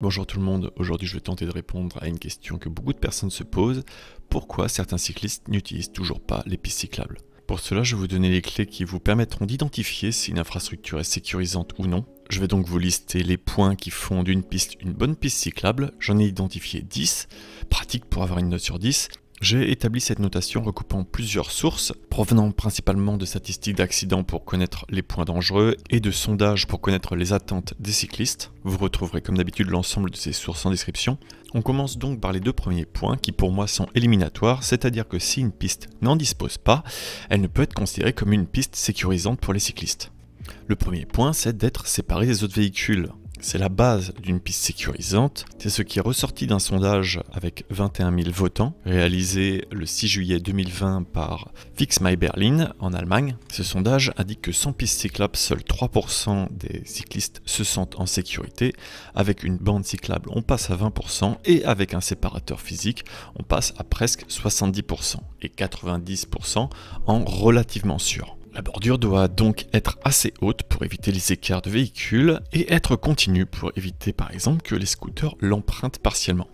Bonjour tout le monde, aujourd'hui je vais tenter de répondre à une question que beaucoup de personnes se posent. Pourquoi certains cyclistes n'utilisent toujours pas les pistes cyclables? Pour cela, je vais vous donner les clés qui vous permettront d'identifier si une infrastructure est sécurisante ou non. Je vais donc vous lister les points qui font d'une piste une bonne piste cyclable. J'en ai identifié 10, pratique pour avoir une note sur 10. J'ai établi cette notation recoupant plusieurs sources, provenant principalement de statistiques d'accidents pour connaître les points dangereux et de sondages pour connaître les attentes des cyclistes. Vous retrouverez comme d'habitude l'ensemble de ces sources en description. On commence donc par les deux premiers points qui pour moi sont éliminatoires, c'est-à-dire que si une piste n'en dispose pas, elle ne peut être considérée comme une piste sécurisante pour les cyclistes. Le premier point, c'est d'être séparé des autres véhicules. C'est la base d'une piste sécurisante, c'est ce qui est ressorti d'un sondage avec 21 000 votants, réalisé le 6 juillet 2020 par Fix My Berlin en Allemagne. Ce sondage indique que sans piste cyclable, seuls 3% des cyclistes se sentent en sécurité. Avec une bande cyclable, on passe à 20% et avec un séparateur physique, on passe à presque 70% et 90% en relativement sûr. La bordure doit donc être assez haute pour éviter les écarts de véhicules et être continue pour éviter par exemple que les scooters l'empruntent partiellement.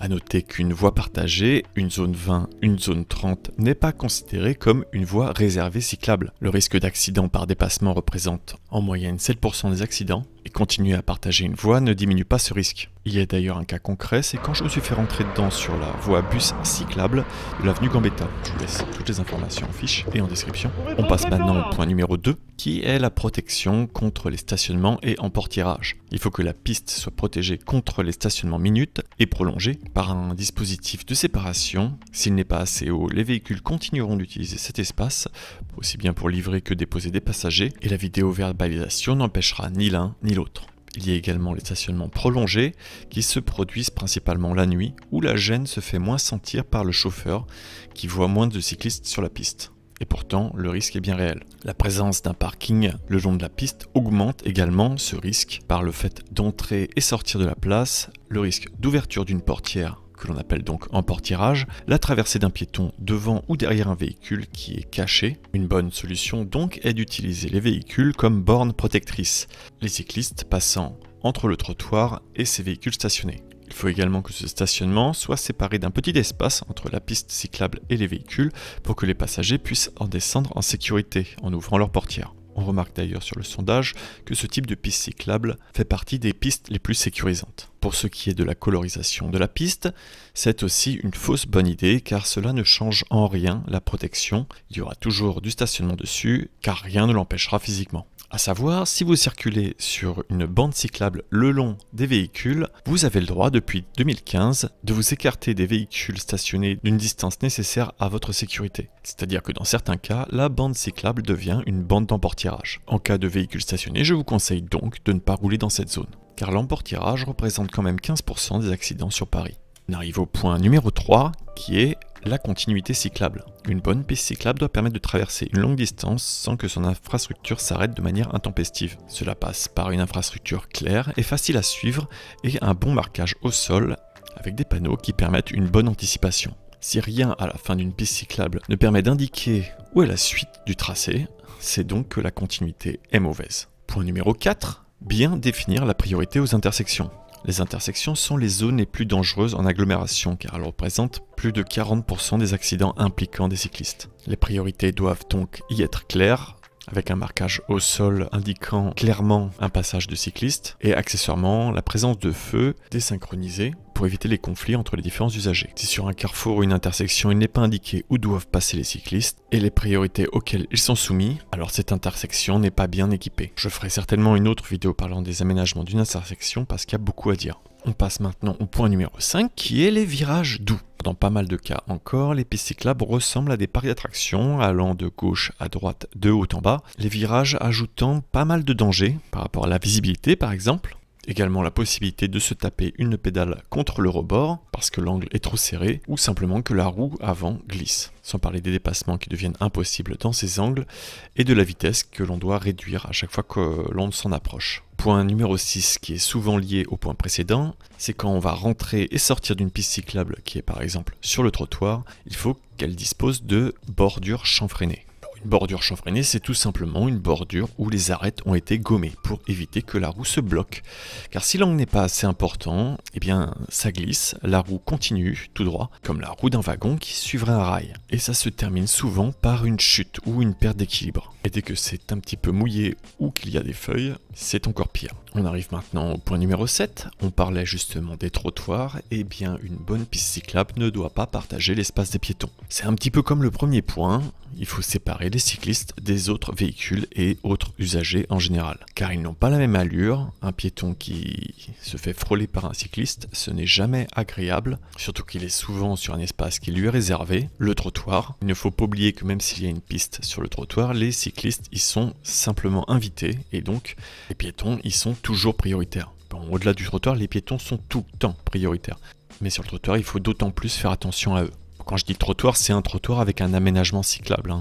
A noter qu'une voie partagée, une zone 20, une zone 30 n'est pas considérée comme une voie réservée cyclable. Le risque d'accident par dépassement représente en moyenne 7% des accidents et continuer à partager une voie ne diminue pas ce risque. Il y a d'ailleurs un cas concret, c'est quand je me suis fait rentrer dedans sur la voie bus cyclable de l'avenue Gambetta. Je vous laisse toutes les informations en fiche et en description. On passe maintenant au point numéro 2, qui est la protection contre les stationnements et emportillage. Il faut que la piste soit protégée contre les stationnements minutes et prolongée par un dispositif de séparation. S'il n'est pas assez haut, les véhicules continueront d'utiliser cet espace, aussi bien pour livrer que déposer des passagers, et la vidéo-verbalisation n'empêchera ni l'un ni l'autre. Il y a également les stationnements prolongés qui se produisent principalement la nuit où la gêne se fait moins sentir par le chauffeur qui voit moins de cyclistes sur la piste. Et pourtant, le risque est bien réel. La présence d'un parking le long de la piste augmente également ce risque par le fait d'entrer et sortir de la place, le risque d'ouverture d'une portière que l'on appelle donc emportirage, la traversée d'un piéton devant ou derrière un véhicule qui est caché. Une bonne solution donc est d'utiliser les véhicules comme bornes protectrices, les cyclistes passant entre le trottoir et ces véhicules stationnés. Il faut également que ce stationnement soit séparé d'un petit espace entre la piste cyclable et les véhicules pour que les passagers puissent en descendre en sécurité en ouvrant leurs portières. On remarque d'ailleurs sur le sondage que ce type de piste cyclable fait partie des pistes les plus sécurisantes. Pour ce qui est de la colorisation de la piste, c'est aussi une fausse bonne idée car cela ne change en rien la protection. Il y aura toujours du stationnement dessus car rien ne l'empêchera physiquement. A savoir, si vous circulez sur une bande cyclable le long des véhicules, vous avez le droit depuis 2015 de vous écarter des véhicules stationnés d'une distance nécessaire à votre sécurité. C'est-à-dire que dans certains cas, la bande cyclable devient une bande d'emportirage. En cas de véhicule stationné, je vous conseille donc de ne pas rouler dans cette zone, car l'emportirage représente quand même 15% des accidents sur Paris. On arrive au point numéro 3, qui est la continuité cyclable. Une bonne piste cyclable doit permettre de traverser une longue distance sans que son infrastructure s'arrête de manière intempestive. Cela passe par une infrastructure claire et facile à suivre et un bon marquage au sol avec des panneaux qui permettent une bonne anticipation. Si rien à la fin d'une piste cyclable ne permet d'indiquer où est la suite du tracé, c'est donc que la continuité est mauvaise. Point numéro 4, bien définir la priorité aux intersections. Les intersections sont les zones les plus dangereuses en agglomération car elles représentent plus de 40% des accidents impliquant des cyclistes. Les priorités doivent donc y être claires, avec un marquage au sol indiquant clairement un passage de cycliste et accessoirement la présence de feux désynchronisés pour éviter les conflits entre les différents usagers. Si sur un carrefour ou une intersection il n'est pas indiqué où doivent passer les cyclistes et les priorités auxquelles ils sont soumis, alors cette intersection n'est pas bien équipée. Je ferai certainement une autre vidéo parlant des aménagements d'une intersection parce qu'il y a beaucoup à dire. On passe maintenant au point numéro 5 qui est les virages doux. Dans pas mal de cas encore, les pistes cyclables ressemblent à des parcs d'attractions allant de gauche à droite, de haut en bas, les virages ajoutant pas mal de dangers par rapport à la visibilité par exemple. Également la possibilité de se taper une pédale contre le rebord parce que l'angle est trop serré ou simplement que la roue avant glisse. Sans parler des dépassements qui deviennent impossibles dans ces angles et de la vitesse que l'on doit réduire à chaque fois que l'on s'en approche. Point numéro 6 qui est souvent lié au point précédent, c'est quand on va rentrer et sortir d'une piste cyclable qui est par exemple sur le trottoir, il faut qu'elle dispose de bordures chanfreinées. Une bordure chanfreinée, c'est tout simplement une bordure où les arêtes ont été gommées pour éviter que la roue se bloque. Car si l'angle n'est pas assez important, eh bien ça glisse, la roue continue tout droit, comme la roue d'un wagon qui suivrait un rail. Et ça se termine souvent par une chute ou une perte d'équilibre. Et dès que c'est un petit peu mouillé ou qu'il y a des feuilles, c'est encore pire. On arrive maintenant au point numéro 7, on parlait justement des trottoirs, et bien une bonne piste cyclable ne doit pas partager l'espace des piétons. C'est un petit peu comme le premier point, il faut séparer les cyclistes des autres véhicules et autres usagers en général. Car ils n'ont pas la même allure, un piéton qui se fait frôler par un cycliste, ce n'est jamais agréable, surtout qu'il est souvent sur un espace qui lui est réservé, le trottoir. Il ne faut pas oublier que même s'il y a une piste sur le trottoir, les cyclistes y sont simplement invités, et donc les piétons y sont toujours prioritaires. Bon, au-delà du trottoir, les piétons sont tout le temps prioritaires. Mais sur le trottoir, il faut d'autant plus faire attention à eux. Quand je dis trottoir, c'est un trottoir avec un aménagement cyclable.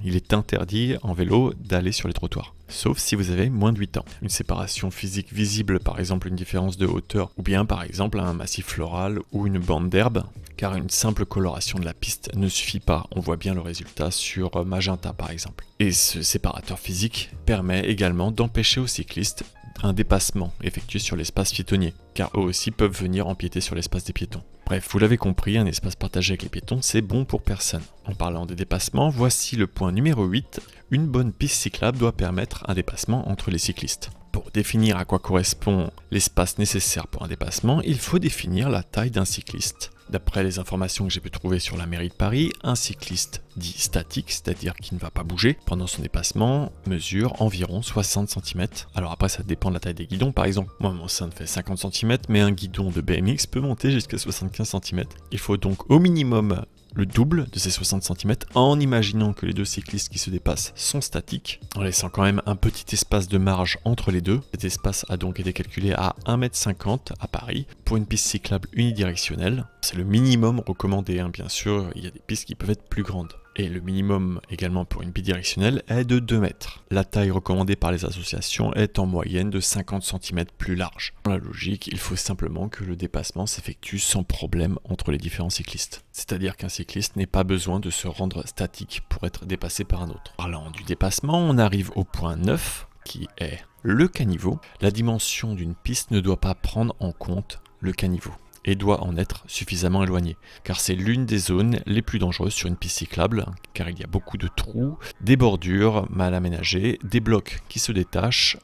Il est interdit en vélo d'aller sur les trottoirs. Sauf si vous avez moins de 8 ans. Une séparation physique visible, par exemple une différence de hauteur, ou bien par exemple un massif floral ou une bande d'herbe, car une simple coloration de la piste ne suffit pas. On voit bien le résultat sur Magenta par exemple. Et ce séparateur physique permet également d'empêcher aux cyclistes un dépassement effectué sur l'espace piétonnier, car eux aussi peuvent venir empiéter sur l'espace des piétons. Bref, vous l'avez compris, un espace partagé avec les piétons, c'est bon pour personne. En parlant des dépassements, voici le point numéro 8. Une bonne piste cyclable doit permettre un dépassement entre les cyclistes. Pour définir à quoi correspond l'espace nécessaire pour un dépassement, il faut définir la taille d'un cycliste. D'après les informations que j'ai pu trouver sur la mairie de Paris, un cycliste dit statique, c'est-à-dire qui ne va pas bouger pendant son dépassement, mesure environ 60 cm. Alors après ça dépend de la taille des guidons, par exemple moi mon sein fait 50 cm, mais un guidon de BMX peut monter jusqu'à 75 cm. Il faut donc au minimum le double de ces 60 cm en imaginant que les deux cyclistes qui se dépassent sont statiques, en laissant quand même un petit espace de marge entre les deux. Cet espace a donc été calculé à 1,50 m à Paris pour une piste cyclable unidirectionnelle. C'est le minimum recommandé, bien sûr, il y a des pistes qui peuvent être plus grandes. Et le minimum également pour une bidirectionnelle est de 2 mètres. La taille recommandée par les associations est en moyenne de 50 cm plus large. Dans la logique, il faut simplement que le dépassement s'effectue sans problème entre les différents cyclistes. C'est-à-dire qu'un cycliste n'ait pas besoin de se rendre statique pour être dépassé par un autre. Parlant du dépassement, on arrive au point 9 qui est le caniveau. La dimension d'une piste ne doit pas prendre en compte le caniveau et doit en être suffisamment éloigné, car c'est l'une des zones les plus dangereuses sur une piste cyclable, car il y a beaucoup de trous, des bordures mal aménagées, des blocs qui se détachent,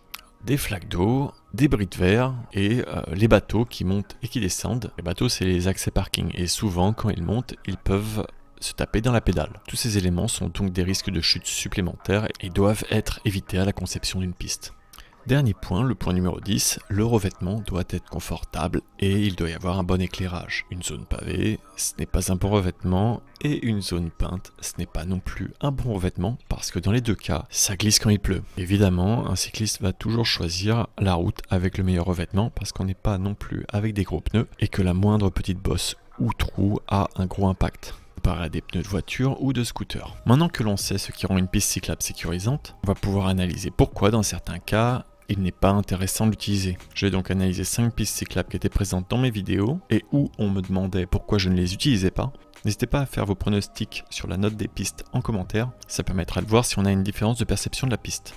des flaques d'eau, des bris de verre et les bateaux qui montent et qui descendent. Les bateaux, c'est les accès parking, et souvent quand ils montent, ils peuvent se taper dans la pédale. Tous ces éléments sont donc des risques de chute supplémentaires et doivent être évités à la conception d'une piste. Dernier point, le point numéro 10, le revêtement doit être confortable et il doit y avoir un bon éclairage. Une zone pavée, ce n'est pas un bon revêtement, et une zone peinte, ce n'est pas non plus un bon revêtement parce que dans les deux cas, ça glisse quand il pleut. Évidemment, un cycliste va toujours choisir la route avec le meilleur revêtement parce qu'on n'est pas non plus avec des gros pneus et que la moindre petite bosse ou trou a un gros impact. Comparé à des pneus de voiture ou de scooter. Maintenant que l'on sait ce qui rend une piste cyclable sécurisante, on va pouvoir analyser pourquoi dans certains cas, il n'est pas intéressant de l'utiliser. Je vais donc analyser 5 pistes cyclables qui étaient présentes dans mes vidéos et où on me demandait pourquoi je ne les utilisais pas. N'hésitez pas à faire vos pronostics sur la note des pistes en commentaire, ça permettra de voir si on a une différence de perception de la piste.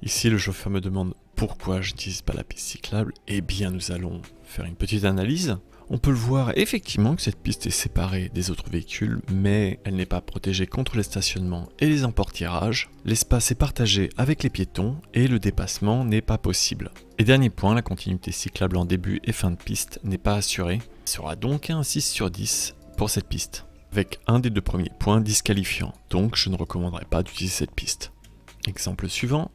Ici, le chauffeur me demande pourquoi je n'utilise pas la piste cyclable. Eh bien, nous allons faire une petite analyse. On peut le voir effectivement que cette piste est séparée des autres véhicules, mais elle n'est pas protégée contre les stationnements et les emportierages. L'espace est partagé avec les piétons et le dépassement n'est pas possible. Et dernier point, la continuité cyclable en début et fin de piste n'est pas assurée. Il sera donc un 6 sur 10 pour cette piste, avec un des deux premiers points disqualifiants. Donc, je ne recommanderais pas d'utiliser cette piste. Exemple suivant.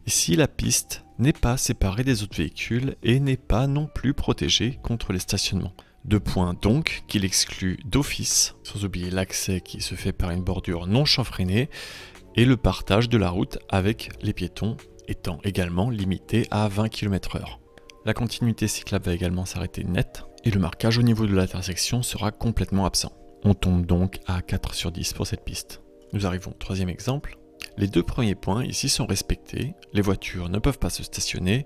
Ici, la piste n'est pas séparée des autres véhicules et n'est pas non plus protégée contre les stationnements. 2 points donc qu'il exclut d'office, sans oublier l'accès qui se fait par une bordure non chanfreinée et le partage de la route avec les piétons étant également limitée à 20 km/h. La continuité cyclable va également s'arrêter net et le marquage au niveau de l'intersection sera complètement absent. On tombe donc à 4 sur 10 pour cette piste. Nous arrivons au troisième exemple. Les deux premiers points ici sont respectés, les voitures ne peuvent pas se stationner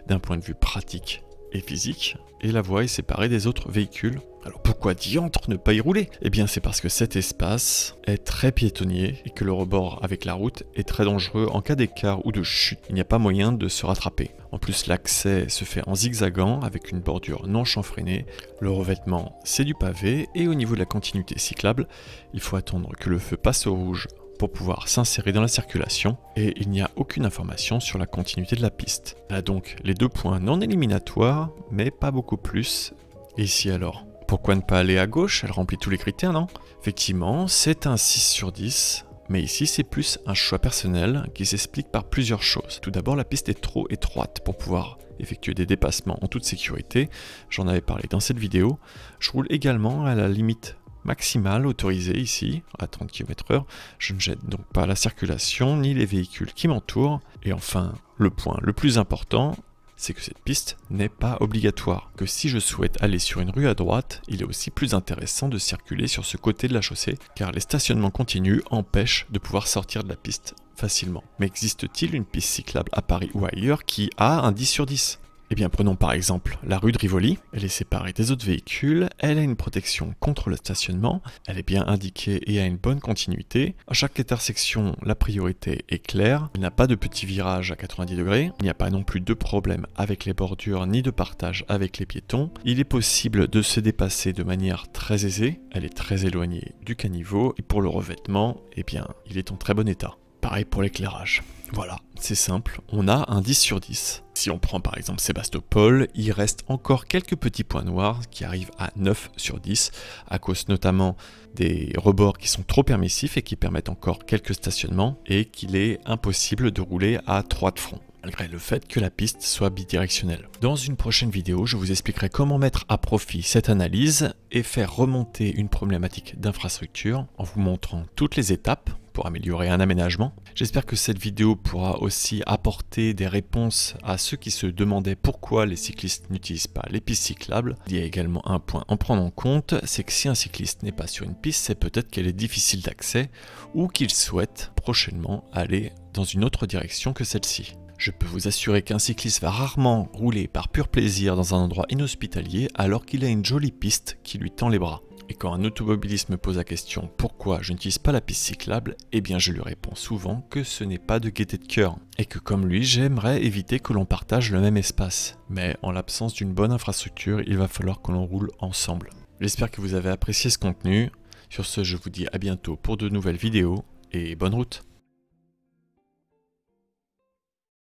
d'un point de vue pratique et physique, et la voie est séparée des autres véhicules. Alors pourquoi diantre ne pas y rouler? Eh bien c'est parce que cet espace est très piétonnier et que le rebord avec la route est très dangereux en cas d'écart ou de chute. Il n'y a pas moyen de se rattraper. En plus l'accès se fait en zigzagant avec une bordure non chanfreinée. Le revêtement c'est du pavé et au niveau de la continuité cyclable, il faut attendre que le feu passe au rouge pour pouvoir s'insérer dans la circulation et il n'y a aucune information sur la continuité de la piste. Là donc les deux points non éliminatoires mais pas beaucoup plus. Et ici alors, pourquoi ne pas aller à gauche? Elle remplit tous les critères, non? Effectivement, c'est un 6 sur 10, mais ici c'est plus un choix personnel qui s'explique par plusieurs choses. Tout d'abord, la piste est trop étroite pour pouvoir effectuer des dépassements en toute sécurité. J'en avais parlé dans cette vidéo. Je roule également à la limite maximale autorisée ici, à 30 km/h. Je ne gêne donc pas la circulation ni les véhicules qui m'entourent. Et enfin, le point le plus important, c'est que cette piste n'est pas obligatoire, que si je souhaite aller sur une rue à droite, il est aussi plus intéressant de circuler sur ce côté de la chaussée, car les stationnements continus empêchent de pouvoir sortir de la piste facilement. Mais existe-t-il une piste cyclable à Paris ou ailleurs qui a un 10 sur 10? Eh bien prenons par exemple la rue de Rivoli, elle est séparée des autres véhicules, elle a une protection contre le stationnement, elle est bien indiquée et a une bonne continuité. À chaque intersection, la priorité est claire, il n'y a pas de petits virages à 90 degrés, il n'y a pas non plus de problème avec les bordures ni de partage avec les piétons. Il est possible de se dépasser de manière très aisée, elle est très éloignée du caniveau et pour le revêtement, eh bien il est en très bon état. Pareil pour l'éclairage. Voilà, c'est simple, on a un 10 sur 10. Si on prend par exemple Sébastopol, il reste encore quelques petits points noirs qui arrivent à 9 sur 10, à cause notamment des rebords qui sont trop permissifs et qui permettent encore quelques stationnements, et qu'il est impossible de rouler à 3 de front, malgré le fait que la piste soit bidirectionnelle. Dans une prochaine vidéo, je vous expliquerai comment mettre à profit cette analyse et faire remonter une problématique d'infrastructure en vous montrant toutes les étapes pour améliorer un aménagement. J'espère que cette vidéo pourra aussi apporter des réponses à ceux qui se demandaient pourquoi les cyclistes n'utilisent pas les pistes cyclables. Il y a également un point à prendre en compte, c'est que si un cycliste n'est pas sur une piste, c'est peut-être qu'elle est difficile d'accès ou qu'il souhaite prochainement aller dans une autre direction que celle-ci. Je peux vous assurer qu'un cycliste va rarement rouler par pur plaisir dans un endroit inhospitalier alors qu'il a une jolie piste qui lui tend les bras. Et quand un automobiliste me pose la question pourquoi je n'utilise pas la piste cyclable, eh bien je lui réponds souvent que ce n'est pas de gaieté de cœur et que comme lui j'aimerais éviter que l'on partage le même espace. Mais en l'absence d'une bonne infrastructure, il va falloir que l'on roule ensemble. J'espère que vous avez apprécié ce contenu. Sur ce, je vous dis à bientôt pour de nouvelles vidéos et bonne route.